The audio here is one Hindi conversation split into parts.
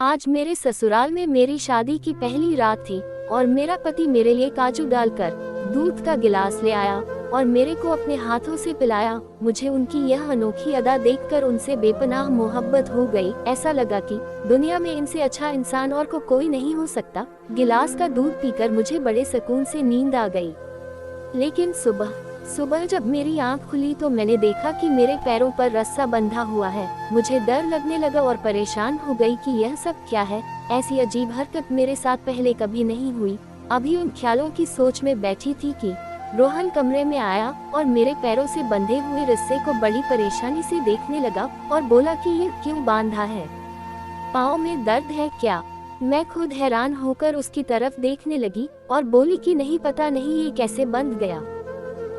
आज मेरे ससुराल में मेरी शादी की पहली रात थी और मेरा पति मेरे लिए काजू डालकर दूध का गिलास ले आया और मेरे को अपने हाथों से पिलाया। मुझे उनकी यह अनोखी अदा देखकर उनसे बेपनाह मोहब्बत हो गई। ऐसा लगा कि दुनिया में इनसे अच्छा इंसान और को कोई नहीं हो सकता। गिलास का दूध पीकर मुझे बड़े सुकून से नींद आ गई। लेकिन सुबह जब मेरी आंख खुली तो मैंने देखा कि मेरे पैरों पर रस्सा बंधा हुआ है। मुझे डर लगने लगा और परेशान हो गई कि यह सब क्या है। ऐसी अजीब हरकत मेरे साथ पहले कभी नहीं हुई। अभी उन ख्यालों की सोच में बैठी थी कि रोहन कमरे में आया और मेरे पैरों से बंधे हुए रस्से को बड़ी परेशानी से देखने लगा और बोला कि ये क्यों बांधा है, पाँव में दर्द है क्या। मैं खुद हैरान होकर उसकी तरफ देखने लगी और बोली कि नहीं, पता नहीं ये कैसे बंध गया।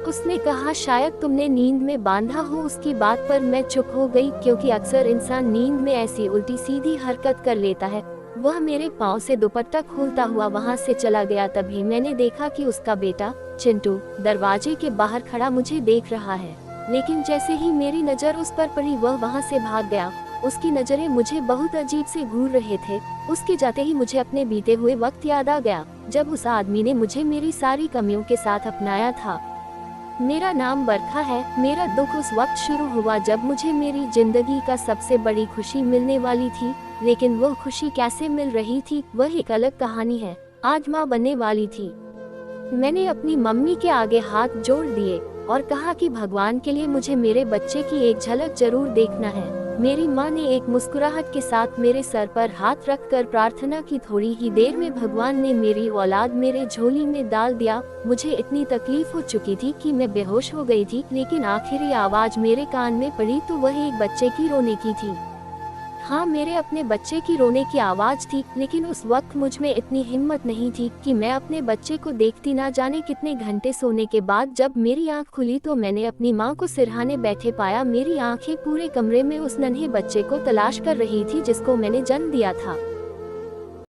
उसने कहा शायद तुमने नींद में बांधा हो। उसकी बात पर मैं चुप हो गई क्योंकि अक्सर इंसान नींद में ऐसी उल्टी सीधी हरकत कर लेता है। वह मेरे पाँव से दुपट्टा खोलता हुआ वहां से चला गया। तभी मैंने देखा कि उसका बेटा चिंटू दरवाजे के बाहर खड़ा मुझे देख रहा है। लेकिन जैसे ही मेरी नज़र उस पर पड़ी वह वहां से भाग गया। उसकी नज़रें मुझे बहुत अजीब से घूर रहे थे। उसके जाते ही मुझे अपने बीते हुए वक्त याद आ गया जब उस आदमी ने मुझे मेरी सारी कमियों के साथ अपनाया था। मेरा नाम बरखा है। मेरा दुख उस वक्त शुरू हुआ जब मुझे मेरी जिंदगी का सबसे बड़ी खुशी मिलने वाली थी। लेकिन वह खुशी कैसे मिल रही थी वह एक अलग कहानी है। आज माँ बनने वाली थी। मैंने अपनी मम्मी के आगे हाथ जोड़ दिए और कहा कि भगवान के लिए मुझे मेरे बच्चे की एक झलक जरूर देखना है। मेरी माँ ने एक मुस्कुराहट के साथ मेरे सर पर हाथ रखकर प्रार्थना की। थोड़ी ही देर में भगवान ने मेरी औलाद मेरे झोली में डाल दिया। मुझे इतनी तकलीफ हो चुकी थी कि मैं बेहोश हो गई थी। लेकिन आखिरी आवाज मेरे कान में पड़ी तो वह एक बच्चे की रोने की थी। हाँ, मेरे अपने बच्चे की रोने की आवाज थी। लेकिन उस वक्त मुझ में इतनी हिम्मत नहीं थी कि मैं अपने बच्चे को देखती। ना जाने कितने घंटे सोने के बाद जब मेरी आंख खुली तो मैंने अपनी माँ को सिरहाने बैठे पाया। मेरी आंखें पूरे कमरे में उस नन्हे बच्चे को तलाश कर रही थी जिसको मैंने जन्म दिया था।